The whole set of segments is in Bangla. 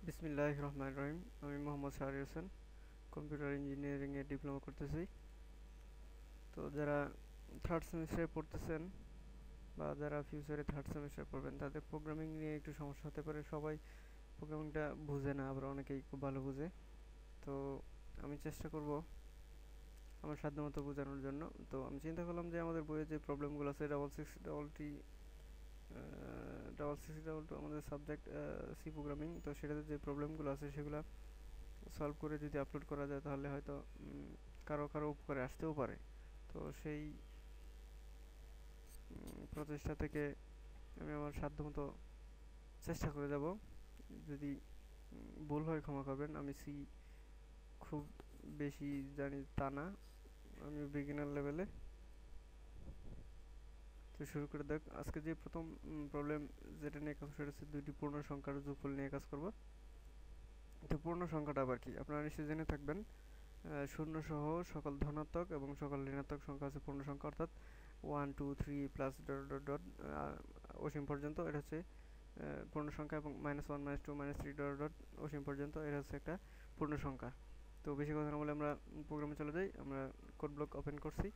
বিসমিল্লাহির রহমানির রহিম। আমি মোহাম্মদ শাহরি হোসেন, কম্পিউটার ইঞ্জিনিয়ারিংয়ে ডিপ্লোমা করতেছি। তো যারা থার্ড সেমিস্টারে পড়তেছেন বা যারা ফিউচারে থার্ড সেমিস্টার পড়বেন তাদের প্রোগ্রামিং নিয়ে একটু সমস্যা হতে পারে। সবাই প্রোগ্রামিংটা বুঝে না, আবার অনেকেই খুব ভালো বুঝে। তো আমি চেষ্টা করব আমার সাধ্যমতো বোঝানোর জন্য। তো আমি চিন্তা করলাম যে আমাদের বইয়ে যে প্রবলেমগুলো আছে, ডাবল সিক্স ডাবল টু আমাদের সাবজেক্ট সি প্রোগ্রামিং, তো সেটাতে যে প্রবলেমগুলো আছে সেগুলো সলভ করে যদি আপলোড করা যায় তাহলে হয়তো কারো কারো উপকারে আসতেও পারে। তো সেই প্রচেষ্টা থেকে আমি আমার সাধ্যমতো চেষ্টা করে যাব। যদি ভুল হয় ক্ষমা করবেন। আমি সি খুব বেশি জানি তা না, আমি বিগিনার লেভেলে। তো শুরু করে দেখ, আজকে যে প্রথম প্রবলেম যেটা নিয়ে কাজ সেটা হচ্ছে দুইটি পূর্ণ সংখ্যার যোগফল নিয়ে কাজ করব। তো পূর্ণ সংখ্যাটা আবার কি আপনারা নিশ্চয়ই জেনে থাকবেন। শূন্য সহ সকল ধনাত্মক এবং সকল ঋণাত্মক সংখ্যা হচ্ছে পূর্ণ সংখ্যা, অর্থাৎ 1 2 3 প্লাস ডট ডট ডট অসীম পর্যন্ত এটা হচ্ছে পূর্ণ সংখ্যা, এবং -1 -2 -3 ডট ডট অসীম পর্যন্ত এটা হচ্ছে একটা পূর্ণ সংখ্যা। তো বেশি কথা না বলে আমরা প্রোগ্রামে চলে যাই। আমরা কোড ব্লক ওপেন করছি।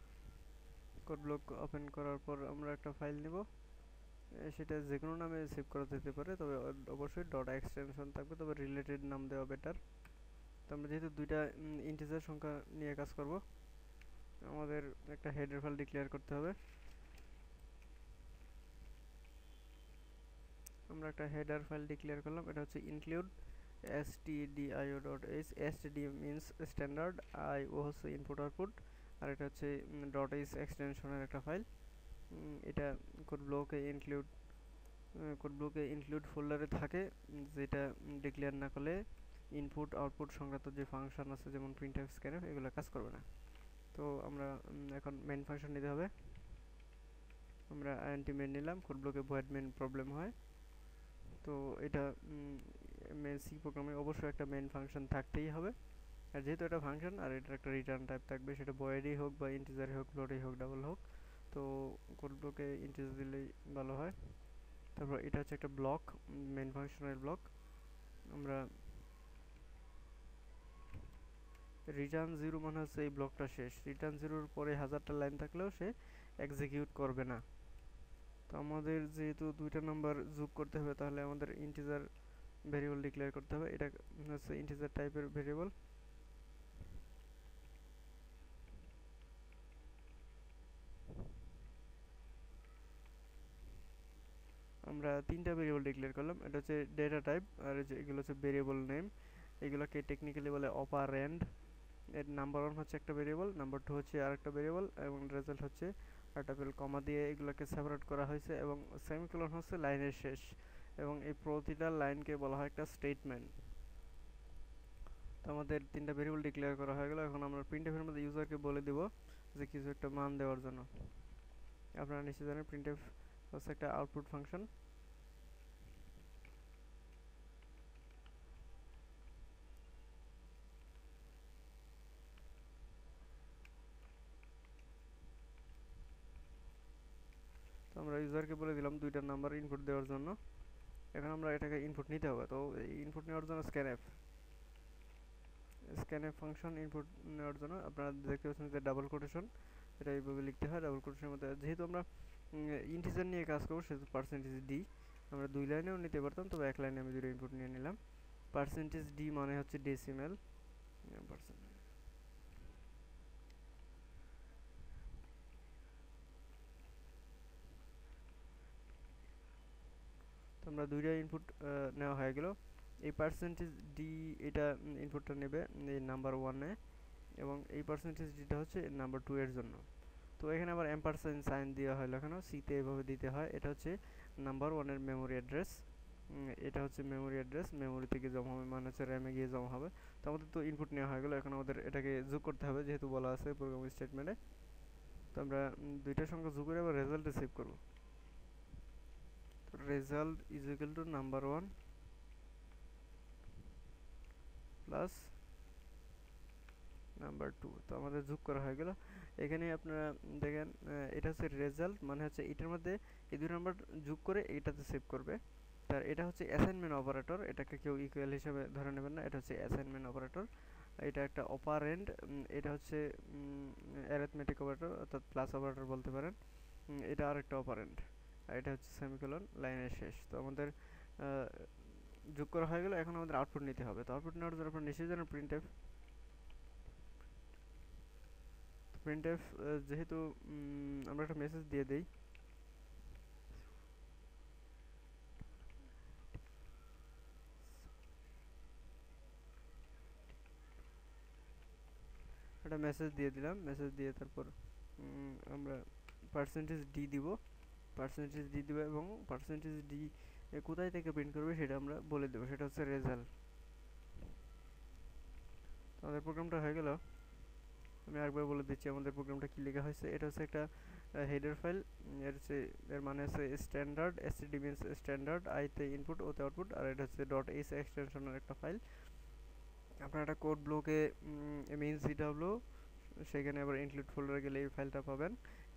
কোড ব্লক ওপেন করার পর আমরা একটা ফাইল নিব। সেটা যে কোনো নামে সেভ করা যেতে পারে, তবে অবশ্যই ডট এক্সটেনশন থাকবে, তবে রিলেটেড নাম দেওয়া বেটার। তো আমরা যেহেতু দুইটা ইন্টিজার সংখ্যা নিয়ে কাজ করব, আমাদের একটা হেডার ফাইল ডিক্লেয়ার করতে হবে। আমরা একটা হেডার ফাইল ডিক্লেয়ার করলাম, এটা হচ্ছে include stdio.h। std means standard, io হচ্ছে ইনপুট আউটপুট, আর এটা হচ্ছে .h এক্সটেনশনের একটা ফাইল। এটা কোড ব্লকে ইনক্লুড ফোল্ডারে থাকে, যেটা ডিক্লেয়ার না করলে ইনপুট আউটপুট সংক্রান্ত যে ফাংশন আছে যেমন প্রিন্টএফ, স্ক্যানএফ, এগুলো কাজ করবে না। তো আমরা এখন মেইন ফাংশন নিতে হবে। আমরা আইএনটি মেইন নিলাম। কোড ব্লকে ভয়েড মেইন প্রবলেম হয়, তো এটা সি প্রোগ্রামে অবশ্যই একটা মেইন ফাংশন থাকতেই হবে। আর যেহেতু এটা ফাংশন আর এটার একটা রিটার্ন টাইপ থাকবে, সেটা ভয়েডই হোক বা ইন্টিজারই হোক, ফ্লোটই হোক, ডাবল হোক, তো কোড ব্লকে ইন্টিজার দিলেই ভালো হয়। তারপর এটা হচ্ছে একটা ব্লক, মেইন ফাংশনের ব্লক। আমরা রিটার্ন জিরো মানে হচ্ছে এই ব্লকটা শেষ। রিটার্ন জিরোর পরে হাজারটা লাইন থাকলেও সে এক্সিকিউট করবে না। তো আমাদের যেহেতু দুইটা নাম্বার যোগ করতে হবে, তাহলে আমাদের ইন্টিজার ভেরিয়েবল ডিক্লেয়ার করতে হবে। এটা হচ্ছে ইন্টিজার টাইপের ভেরিয়েবল। আমরা তিনটা ভেরিয়েবল ডিক্লেয়ার করলাম। এটা হচ্ছে ডেটা টাইপ, আর এগুলো হচ্ছে ভেরিয়েবল নেম। এগুলোকে টেকনিক্যালি বলে অপারেন্ড। এর নাম্বার ওয়ান হচ্ছে একটা ভেরিয়েবল, নাম্বার টু হচ্ছে আরেকটা ভেরিয়েবল, এবং রেজাল্ট হচ্ছে একটা কমা দিয়ে এগুলোকে সেপারেট করা হয়েছে, এবং সেমিকোলন হচ্ছে লাইনের শেষ, এবং এই প্রতিটা লাইনকে বলা হয় একটা স্টেটমেন্ট। তো আমাদের তিনটা ভেরিয়েবল ডিক্লেয়ার করা হয়ে গেল। এখন আমরা প্রিন্টএফ এর মধ্যে ইউজারকে বলে দিব যে কিছু একটা মান দেওয়ার জন্য। আপনারা নিশ্চয়ই জানেন প্রিন্টএফ হচ্ছে একটা আউটপুট ফাংশন। তো আমরা ইউজারকে বলে দিলাম দুইটা নাম্বার ইনপুট দেওয়ার জন্য। এখন আমরা এটাকে ইনপুট নিতে হবে। তো এই ইনপুট নেওয়ার জন্য স্ক্যানএফ ফাংশন ইনপুট নেওয়ার জন্য আপনারা দেখতে পাচ্ছেন যে ডাবল কোটেশন, এটা এইভাবে লিখতে হয়। ডাবল কোটেশনের মধ্যে যেহেতু আমরা ইন্টিজার নিয়ে কাজ করবো সেহেতু %d আমরা দুই লাইনেও নিতে পারতাম, তবে এক লাইনে আমি দুটো ইনপুট নিয়ে নিলাম। %d মানে হচ্ছে ডেসিমেল। তো আমরা দুইটা ইনপুট নেওয়া হয়ে গেল। এই %d এটা ইনপুটটা নেবে এই নাম্বার ওয়ানে, এবং এই %dটা হচ্ছে নাম্বার টু এর জন্য। তো এখানে আবার এম্পারসেন্ট সাইন দেওয়া হয় লেখানো, সিতে এভাবে দিতে হয়। এটা হচ্ছে নাম্বার ওয়ানের মেমোরি অ্যাড্রেস। এটা হচ্ছে মেমোরি অ্যাড্রেস, মেমোরি থেকে জমা হবে মানে হচ্ছে র্যামে গিয়ে জমা হবে। তো আমাদের তো ইনপুট নেওয়া হয়ে গেলো। এখন আমাদের এটাকে যোগ করতে হবে, যেহেতু বলা আছে প্রোগ্রামিং স্টেটমেন্টে। তো আমরা দুইটা সংখ্যা যোগ করে আবার রেজাল্টে সেভ করব। তো result is equal to number one plus number two. তো আমাদের যোগ করা হয়ে গেল। এখানে আপনারা দেখেন এটা হচ্ছে রেজাল্ট, মানে হচ্ছে এটার মধ্যে এই দুই নাম্বার যোগ করে এইটাতে সেভ করবে। তার এটা হচ্ছে অ্যাসাইনমেন্ট অপারেটর, এটাকে কেউ ইকুয়াল হিসেবে ধরে নেবেন না, এটা হচ্ছে অ্যাসাইনমেন্ট অপারেটর। এটা একটা অপারেন্ড, এটা হচ্ছে অ্যারিথমেটিক অপারেটর অর্থাৎ প্লাস অপারেটর বলতে পারেন। এটা আরেকটা অপারেন্ড, আর এটা হচ্ছে সেমিকোলন, লাইনের শেষ। তো আমাদের যোগ করা হয়ে গেল, এখন আমাদের আউটপুট নিতে হবে। তো আউটপুট নেওয়ার জন্য আপনারা নিশ্চয়ই জানেন প্রিন্টএফ। প্রিন্টএফ যেহেতু আমরা একটা মেসেজ দিয়ে দেই, একটা মেসেজ দিয়ে দিলাম, মেসেজ দিয়ে তারপর আমরা পার্সেন্টেজ ডি দিব, পার্সেন্টেজ ডি দিব এবং পার্সেন্টেজ ডি কোথায় থেকে প্রিন্ট করবে সেটা আমরা বলে দেবো, সেটা হচ্ছে রেজাল্ট। আমাদের প্রোগ্রামটা হয়ে গেল। আমি আরেকবার বলে দিচ্ছি আমাদের প্রোগ্রামটা কি লেখা হয়েছে। এটা হচ্ছে একটা হেডার ফাইল, এর মানে হচ্ছে স্ট্যান্ডার্ড, এসটিডি মিনস স্ট্যান্ডার্ড, আইতে ইনপুট ওতে আউটপুট, আর এটা হচ্ছে ডট এইচ এক্সটেনশনের একটা ফাইল। আপনারা একটা কোড ব্লকে মেইন সিডাব্লিউ, সেখানে আবার ইনক্লুড ফোল্ডারে গেলে এই ফাইলটা পাবেন।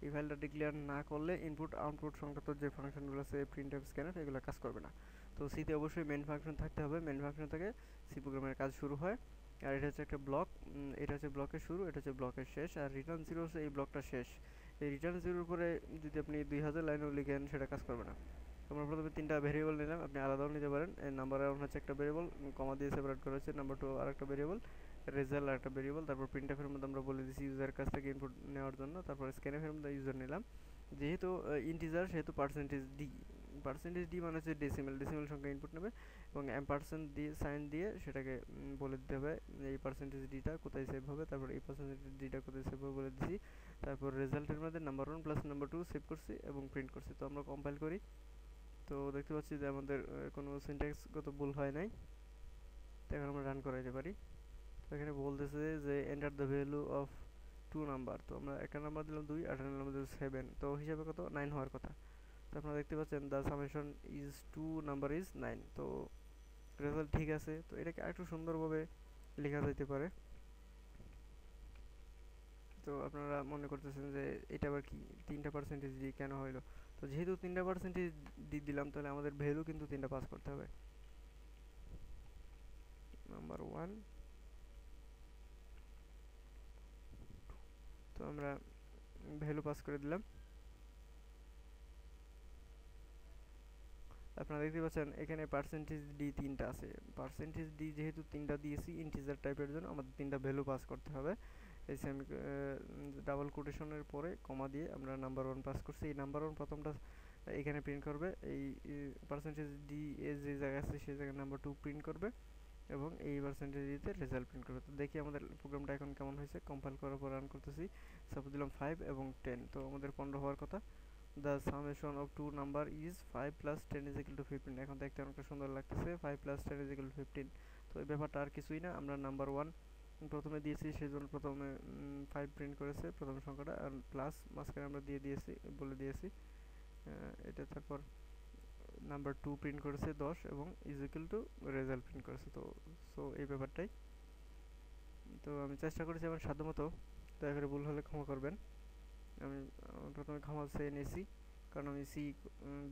এই ফাইলটা ডিক্লেয়ার না করলে ইনপুট আউটপুট সংক্রান্ত যে ফাংশনগুলো আছে প্রিন্টএফ স্ক্যানআউট এগুলো কাজ করবে না। তো সিতে অবশ্যই মেন ফাংশন থাকতে হবে, মেন ফাংশন থেকে সি প্রোগ্রামের কাজ শুরু হয়। আর এটা হচ্ছে একটা ব্লক, এটা হচ্ছে ব্লকের শুরু, এটা হচ্ছে ব্লকের শেষ, আর রিটার্ন জিরো হচ্ছে এই ব্লকটা শেষ। এই রিটার্ন জিরোর পরে যদি আপনি 2000 লাইনও লিখেন সেটা কাজ করবে না। আমরা প্রথমে তিনটা ভেরিয়েবল নিলাম, আপনি আলাদাও নিতে পারেন। নাম্বার ওয়ান হচ্ছে একটা ভেরিয়েবল, কমা দিয়ে সেপারেট করা হচ্ছে। নাম্বার টু আর একটা ভেরিয়েবল, রেজাল্ট আর একটা ভেরিয়েবল। তারপর প্রিন্টএফের মধ্যে আমরা বলে দিছি ইউজার কাছ থেকে ইনপুট নেওয়ার জন্য। তারপর স্ক্যানএফের মধ্যে ইউজার নিলাম, যেহেতু ইন্টিজার সেহেতু পার্সেন্টেজ ডি, পার্সেন্টেজ ডি মানে হচ্ছে ডেসিমেল, ডেসিমেল সংখ্যা ইনপুট নেবে এবং এম্পারসেন্ট দিয়ে সাইন দিয়ে সেটাকে বলে দিতে হবে এই পার্সেন্টেজ ডিটা কোথায় সেভ হবে। তারপর এই পার্সেন্টেজ ডিটা কোথায় সেভ হবে বলে দিছি। তারপর রেজাল্টের মধ্যে number one plus number to save করছি এবং প্রিন্ট করছি। তো আমরা কম্পাইল করি, তো দেখতে পাচ্ছি যে আমাদের কোনো সিনট্যাক্সগত ভুল হয় নাই। তো এখন আমরা রান করাইতে পারি। তো এখানে বলতেছে যে enter the value of two number, তো আমরা একটা নাম্বার দিলাম 2 আর একটা নাম্বার দিলাম 7, তো হিসাবে কত 9 হওয়ার কথা। তো আপনারা দেখতে পাচ্ছেন the summation is 2 number is 9, তো রেজাল্ট ঠিক আছে। তো এটাকে আরেকটু সুন্দরভাবে লেখা যেতে পারে। তো আপনারা মনে করতেছেন যে এটা আবার কি 3টা পার্সেন্টেজ ডি কেন হইলো। তো যেহেতু 3টা পার্সেন্টেজ ডি দিলাম তাহলে আমাদের ভ্যালু কিন্তু 3টা পাস করতে হবে। নাম্বার 1, তো আমরা ভ্যালু পাস করে দিলাম। আপনারা দেখতে পাচ্ছেন এখানে পার্সেন্টেজ ডি 3টা আছে। পার্সেন্টেজ ডি যেহেতু 3টা দিয়েছি ইন্টিজার টাইপের জন্য আমাদের 3টা ভ্যালু পাস করতে হবে। এই সেমি ডাবল কোটেশনের পরে কমা দিয়ে আমরা নাম্বার 1 পাস করছি। এই নাম্বার 1 প্রথমটা এখানে প্রিন্ট করবে, এই পার্সেন্টেজ ডি এর যে জায়গা আছে সেই জায়গায় নাম্বার 2 প্রিন্ট করবে এবং এই পার্সেন্টেজ ডিতে রেজাল্ট প্রিন্ট করবে। তো দেখি আমাদের প্রোগ্রামটা এখন কেমন হয়েছে। কম্পাইল করার পর রান করতেছি, সাপোজ দিলাম 5 এবং 10, তো আমাদের 15 হওয়ার কথা। The summation of two number is 5 plus 10 is equal to 15, এখন দেখতে অনেকটা সুন্দর লাগতেছে। 5 plus 10 is equal to 15, তো এই ব্যাপারটা আর কিছুই না, আমরা নাম্বার 1 প্রথমে দিয়েছি সেজন্য প্রথমে 5 প্রিন্ট করেছে প্রথম সংখ্যাটা, আর প্লাস মাঝখানে আমরা দিয়ে দিয়েছি বলে দিয়েছি এটা। তারপর নাম্বার 2 প্রিন্ট করেছে 10 এবং is equal two result print করেছে। তো সো এই ব্যাপারটাই। তো আমি চেষ্টা করেছি আমার সাধ্যমতো, দয়া করে ভুল হলে ক্ষমা করবেন। আমি প্রথমে ক্ষমা চেয়ে নিয়েছি, কারণ আমি সি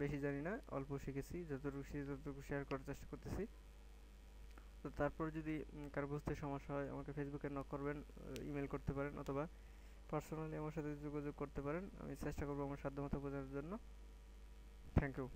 বেশি জানি না, অল্প শিখেছি, যতটুকু শেয়ার করার চেষ্টা করতেছি। তো তারপর যদি কারো বুঝতে সমস্যা হয় আমাকে ফেসবুকে নক করবেন, ইমেল করতে পারেন অথবা পার্সোনালি আমার সাথে যোগাযোগ করতে পারেন। আমি চেষ্টা করবো আমার সাধ্যমতো বোঝানোর জন্য। Thank you.